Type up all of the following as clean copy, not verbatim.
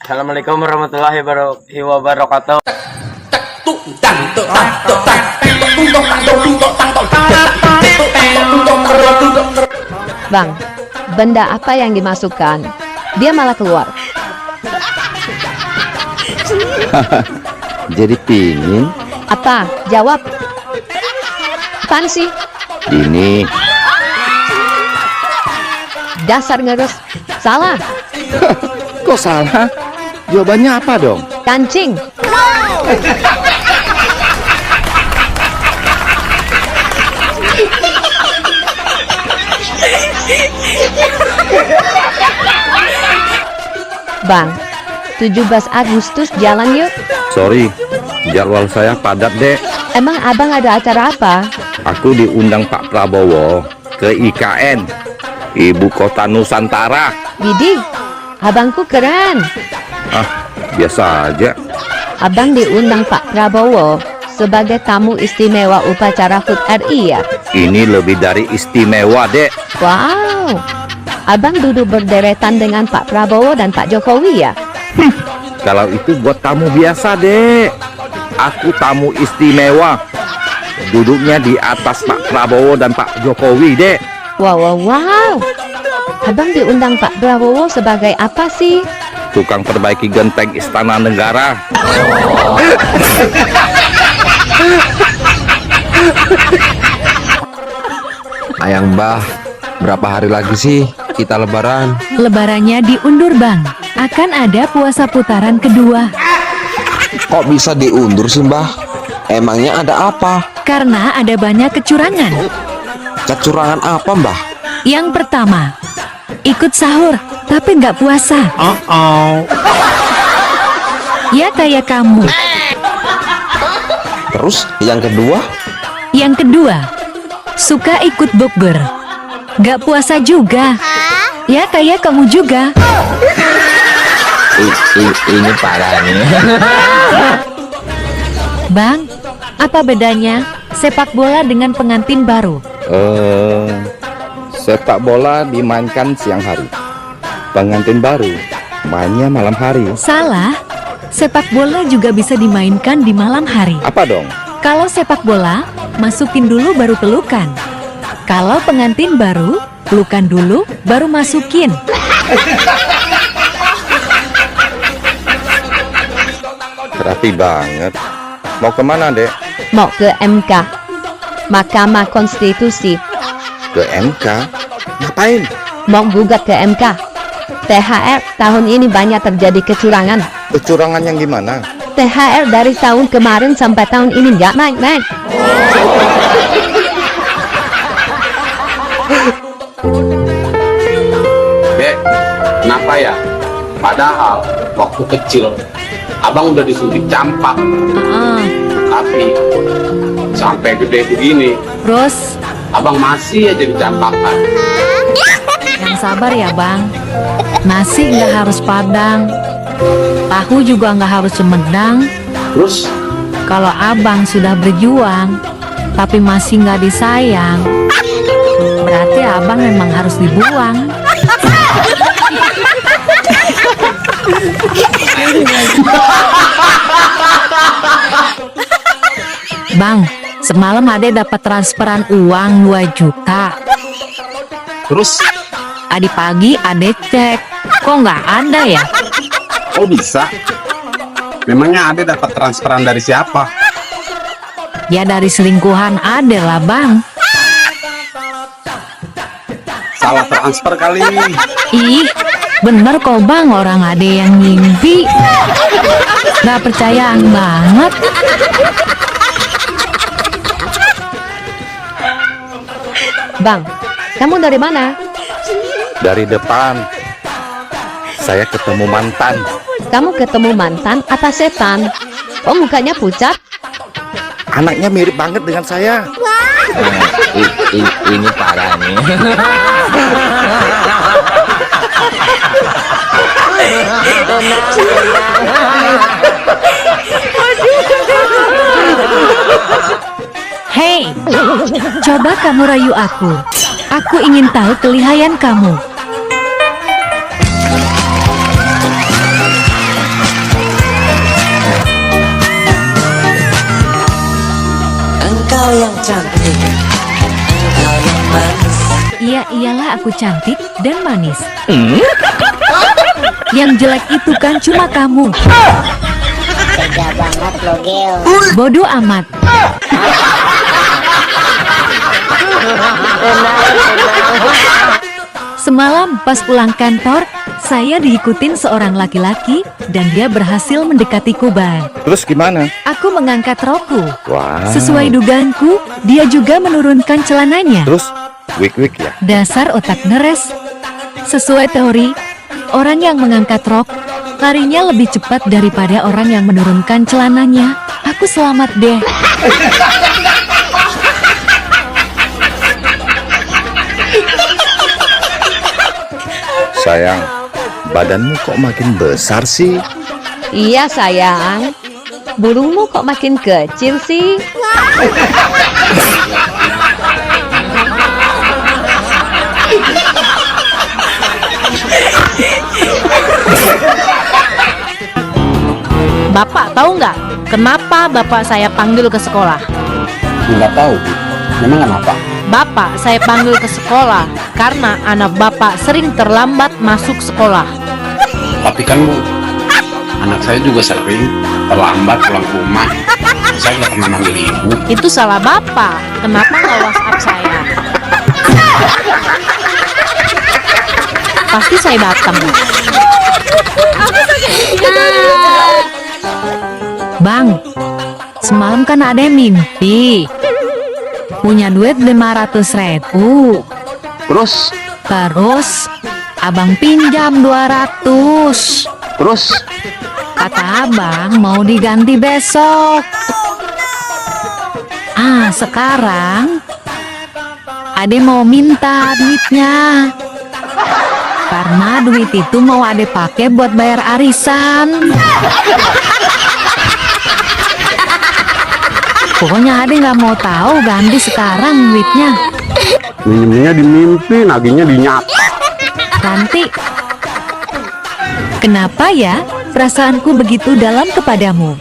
Assalamualaikum warahmatullahi wabarakatuh. Bang, benda apa yang dimasukkan? Dia malah keluar. Jadi pingin Apa? Jawab. Apaan sih? ini. Dasar ngeres. Salah. Kok salah? Jawabannya apa dong? Kancing. Bang, 17 Agustus jalan yuk. Sorry, jadwal saya padat dek. Emang abang ada acara apa? Aku diundang Pak Prabowo ke IKN, Ibu Kota Nusantara. Widih, abangku keren. Ah, biasa aja. Abang diundang Pak Prabowo sebagai tamu istimewa upacara HUT RI ya? Ini lebih dari istimewa dek. Wow, abang duduk berderetan dengan Pak Prabowo dan Pak Jokowi ya? Kalau itu buat tamu biasa dek. Aku tamu istimewa. Duduknya di atas Pak Prabowo dan Pak Jokowi dek. Wow, wow, wow. Abang diundang Pak Prabowo sebagai apa sih? Tukang perbaiki genteng Istana Negara. Ayang Mbah, berapa hari lagi sih kita lebaran? Lebarannya diundur bang. Akan ada puasa putaran kedua. Kok bisa diundur sih Mbah? Emangnya ada apa? Karena ada banyak kecurangan. Kecurangan apa Mbah? Yang pertama, ikut sahur tapi nggak puasa. Ya kayak kamu. Terus yang kedua? Yang kedua, suka ikut bukber. Nggak puasa juga. Ya kayak kamu juga. Ini parah nih. Bang, apa bedanya sepak bola dengan pengantin baru? Sepak bola dimainkan siang hari. Pengantin baru mainnya malam hari. Salah. Sepak bola juga bisa dimainkan di malam hari. Apa dong? Kalau sepak bola, masukin dulu baru pelukan. Kalau pengantin baru, pelukan dulu baru masukin. Rapi banget. Mau kemana dek? Mau ke MK, Mahkamah Konstitusi. Ke MK? Ngapain? Mau gugat ke MK. THR tahun ini banyak terjadi kecurangan. Kecurangan yang gimana? THR dari tahun kemarin sampai tahun ini nggak naik-naik. Dek, kenapa ya? Padahal waktu kecil abang udah disuntik campak, tapi sampai gede begini Terus, abang masih aja dicampakan. yang sabar ya bang. Nasi nggak harus padang, tahu juga nggak harus sumedang. Terus Kalau abang sudah berjuang, tapi masih nggak disayang, berarti abang memang harus dibuang. Bang, semalam Ade dapat transferan uang 2 juta. terus Tadi pagi Ade cek, kok nggak ada ya? kok bisa? Memangnya Ade dapat transferan dari siapa? Ya dari selingkuhan Ade lah bang. Salah transfer kali. Ih, bener kok bang, orang Ade yang ngimpi. Gak percayaan banget. Bang, kamu dari mana? Dari depan. Saya ketemu mantan. Kamu ketemu mantan apa setan? Oh, mukanya pucat. Anaknya mirip banget dengan saya. Ini parah nih. Hei, coba kamu rayu aku. Aku ingin tahu kelihayan kamu. cantik. Kau yang manis. Iya iyalah aku cantik dan manis. Yang jelek itu kan cuma kamu. Tega banget lo, Gil. Bodoh amat. Semalam pas pulang kantor, saya diikutin seorang laki-laki dan dia berhasil mendekatiku, Bang. Terus gimana? Aku mengangkat rokku. Wah. Sesuai dugaanku, dia juga menurunkan celananya. Terus wik-wik ya? Dasar otak ngeres. Sesuai teori, orang yang mengangkat rok larinya lebih cepat daripada orang yang menurunkan celananya. Aku selamat deh. Sayang, badanmu kok makin besar sih? Iya sayang. Burungmu kok makin kecil sih? Bapak tahu nggak kenapa bapak saya panggil ke sekolah? Nggak tahu, Bu. Memang kenapa? Bapak saya panggil ke sekolah karena anak bapak sering terlambat masuk sekolah. Tapi kan, Bu, anak saya juga sering terlambat pulang ke rumah. Saya nggak pernah manggil ibu. Itu salah bapak. Kenapa nggak WhatsApp saya? Pasti saya datang. Bang, semalam kan ada mimpi punya duit 500.000. Terus abang pinjam 200. Kata abang mau diganti besok. Sekarang ade mau minta duitnya karena duit itu mau ade pakai buat bayar arisan. Pokoknya ade nggak mau tahu, ganti sekarang duitnya. Minumnya di mimpi, nagihnya di nyata. Ganti. Kenapa ya perasaanku begitu dalam kepadamu?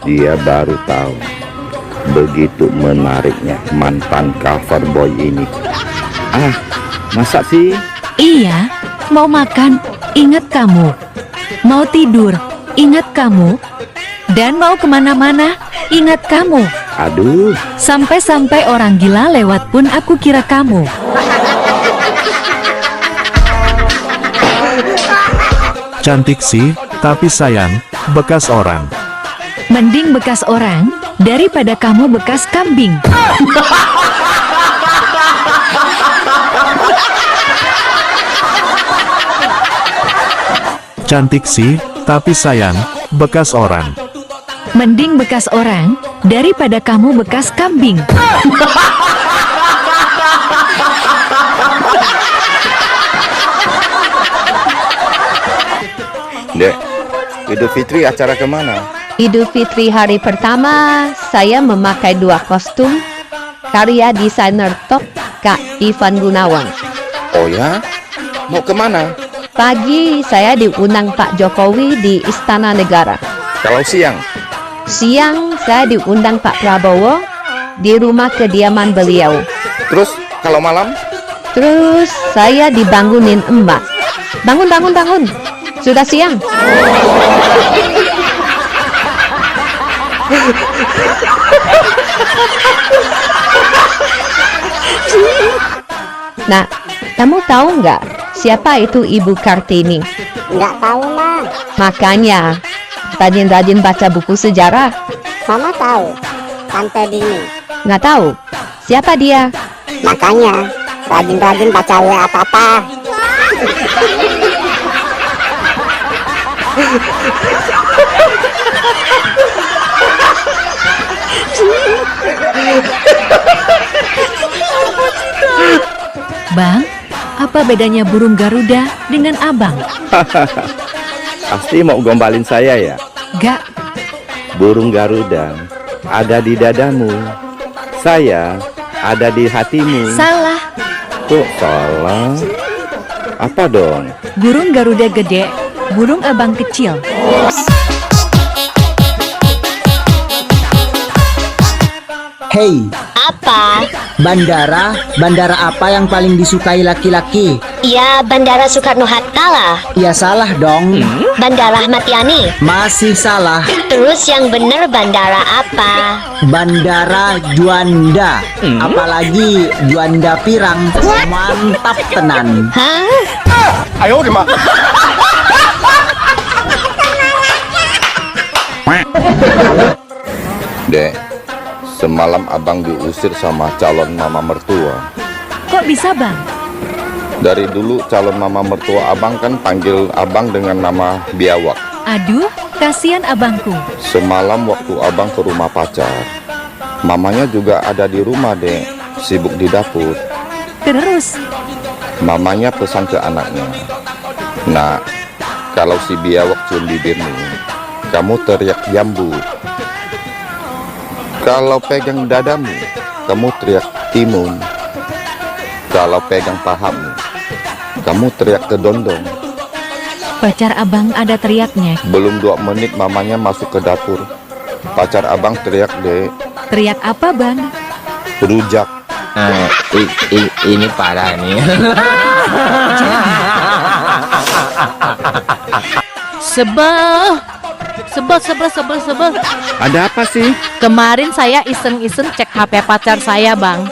Dia baru tahu begitu menariknya mantan cover boy ini. Masa sih? Iya, mau makan, ingat kamu. Mau tidur, ingat kamu. Dan mau kemana-mana, ingat kamu. Aduh, Sampai-sampai orang gila lewat pun aku kira kamu. Cantik sih, tapi sayang, bekas orang. Mending bekas orang daripada kamu bekas kambing. Cantik sih, tapi sayang, bekas orang. Mending bekas orang daripada kamu bekas kambing. Dek, Idul Fitri acara kemana? Idul Fitri hari pertama, saya memakai 2 kostum karya desainer top Kak Ivan Gunawan. Oh ya? Mau kemana? Pagi saya diundang Pak Jokowi di Istana Negara. Kalau siang? Siang saya diundang Pak Prabowo di rumah kediaman beliau. Terus kalau malam? Terus saya dibangunin emak. Bangun, bangun, bangun. Sudah siang. Nah, kamu tahu nggak siapa itu Ibu Kartini? Nggak tahu, Ma. Makanya rajin-rajin baca buku sejarah. Mama tahu. Tante Dini. Nggak tahu siapa dia? Makanya rajin-rajin baca WA Papa. Bang, apa bedanya burung Garuda dengan abang? Pasti mau gombalin saya ya? Gak, Burung Garuda ada di dadamu, saya ada di hatimu. salah. Kok salah? Apa dong? Burung Garuda gede, burung abang kecil. Hei, Apa? bandara apa yang paling disukai laki-laki? Ya, Bandara Soekarno-Hatta lah. Ya salah dong. Bandara Ahmad Yani. Masih salah. Terus yang bener bandara apa? Bandara Juanda. Apalagi Juanda Pirang. Mantap tenan. Hah? Dek, semalam abang diusir sama calon mama mertua. Kok bisa bang? Dari dulu calon mama mertua abang kan panggil abang dengan nama biawak. Aduh, kasihan abangku. Semalam waktu abang ke rumah pacar, mamanya juga ada di rumah, Dek, sibuk di dapur. Terus, Mamanya pesan ke anaknya, "Nak, kalau si biawak cium bibirmu, kamu teriak jambu. Kalau pegang dadamu, kamu teriak timun. Kalau pegang pahamu, kamu teriak kedondong." pacar abang ada teriaknya. Belum 2 menit mamanya masuk ke dapur. Pacar abang teriak, Dek, Teriak apa bang? "Rujak." Ini parah nih. Sebel. Ada apa sih? Kemarin saya iseng-iseng cek HP pacar saya bang.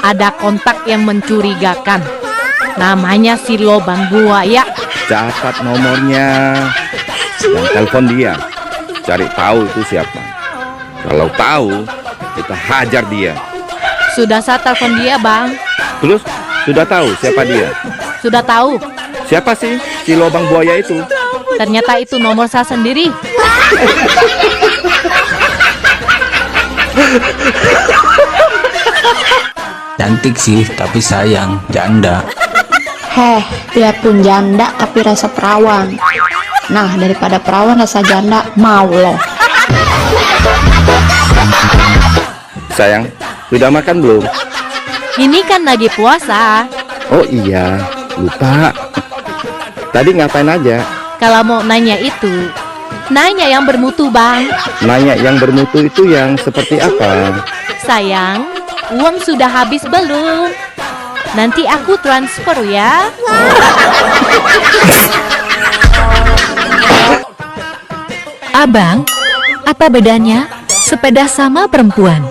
Ada kontak yang mencurigakan. Namanya si Lobang Buaya. Catat nomornya. Yang telepon dia. Cari tahu itu siapa. Kalau tahu, kita hajar dia. Sudah saya telepon dia bang. Terus, sudah tahu siapa dia? Sudah tahu. Siapa sih si lobang buaya itu? Ternyata itu nomor saya sendiri. Cantik sih, tapi sayang, janda. Heh, biarpun janda tapi rasa perawan. Nah, daripada perawan rasa janda, mau loh. Sayang, sudah makan belum? Ini kan lagi puasa. Oh iya, lupa. Tadi ngapain aja? Kalau mau nanya itu, nanya yang bermutu bang. Nanya yang bermutu itu yang seperti apa? Sayang, uang sudah habis belum? Nanti aku transfer ya. Abang, apa bedanya sepeda sama perempuan?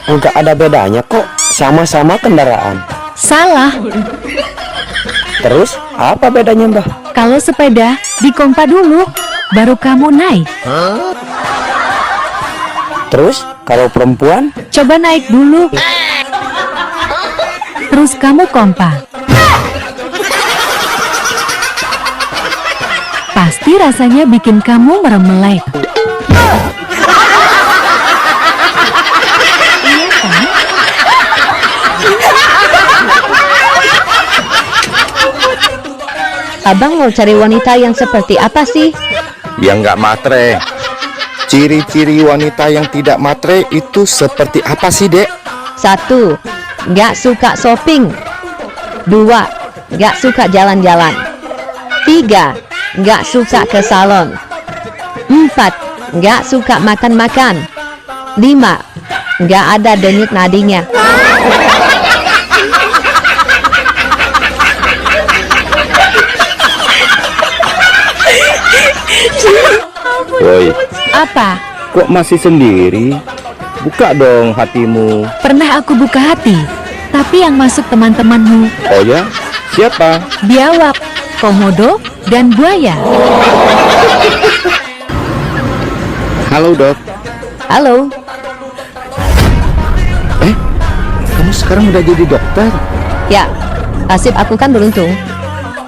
Enggak ada bedanya kok, sama-sama kendaraan. Salah. Terus apa bedanya Mbah? Kalau sepeda dikompa dulu, baru kamu naik. Terus kalau perempuan? Coba naik dulu. Terus kamu kompa. Pasti rasanya bikin kamu meremelek. Iya kan? Abang mau cari wanita yang seperti apa sih? Yang nggak matre. Ciri-ciri wanita yang tidak matre itu seperti apa sih, Dek? 1. Nggak suka shopping. 2. Nggak suka jalan-jalan. 3. Nggak suka ke salon. 4. Nggak suka makan-makan. 5. Nggak ada denyut nadinya. Woi, Apa? kok masih sendiri? Buka dong hatimu. Pernah aku buka hati, tapi yang masuk teman-temanmu Oh ya? Siapa? biawak, komodo, dan buaya. Halo, Dok. Halo, Kamu sekarang udah jadi dokter? ya, nasib aku kan beruntung.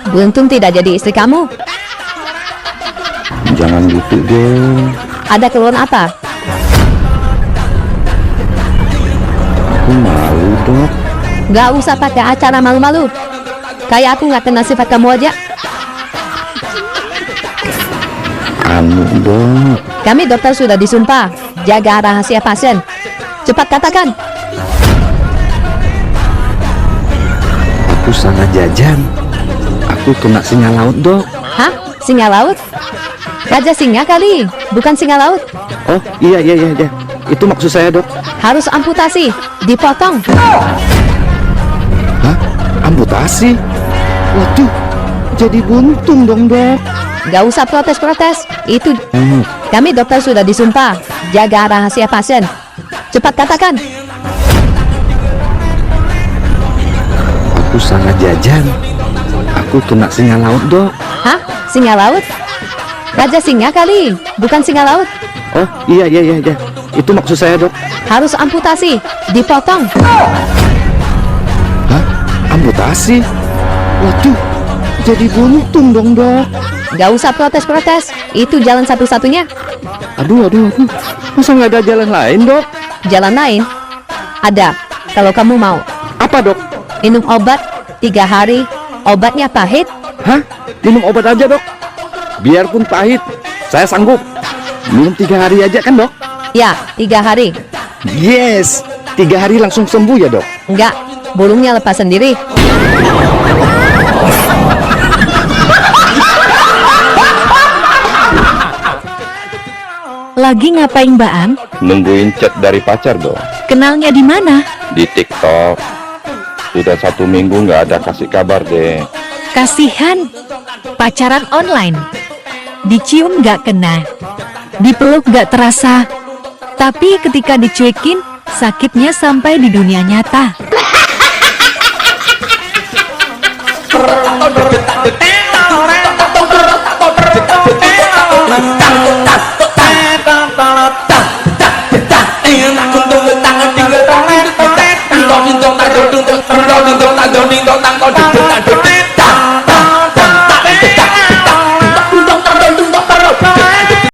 Beruntung tidak jadi istri kamu. Jangan gitu, deh. Ada keluhan apa? Aku malu, Dok. Nggak usah pakai acara malu-malu. Kayak aku nggak kenal sifat kamu aja. Anu, Dok. Kami dokter sudah disumpah jaga rahasia pasien. Cepat katakan. Aku salah jajan. Aku kena singa laut, Dok. Hah? Singa laut? Raja singa kali, bukan singa laut. Oh, iya. itu maksud saya dok. Harus amputasi, dipotong. Hah? Amputasi? Waduh, jadi buntung dong dok. Gak usah protes-protes. Itu kami dokter sudah disumpah jaga rahasia pasien. Cepat katakan. Aku salah jajan. Aku kena singa laut dok. Hah? Singa laut? Raja singa kali, bukan singa laut. Oh iya. Itu maksud saya dok. Harus amputasi, dipotong. Hah? Amputasi? Waduh, jadi buntung dong dok. Gak usah protes-protes. Itu jalan satu-satunya. Aduh. Masa nggak ada jalan lain dok? Jalan lain? Ada, kalau kamu mau. Apa dok? Minum obat 3 hari. Obatnya pahit. Hah? Minum obat aja dok? Biarpun pahit, saya sanggup. Minum 3 hari aja kan dok? Ya, 3 hari. Yes, 3 hari langsung sembuh ya dok? Enggak, burungnya lepas sendiri. Lagi ngapain Mbak Ang? Nungguin chat dari pacar dong. Kenalnya di mana? Di TikTok. Sudah 1 minggu nggak ada kasih kabar deh. Kasihan. Pacaran online. Dicium nggak kena. Dipeluk nggak terasa. Tapi ketika dicuekin, sakitnya sampai di dunia nyata.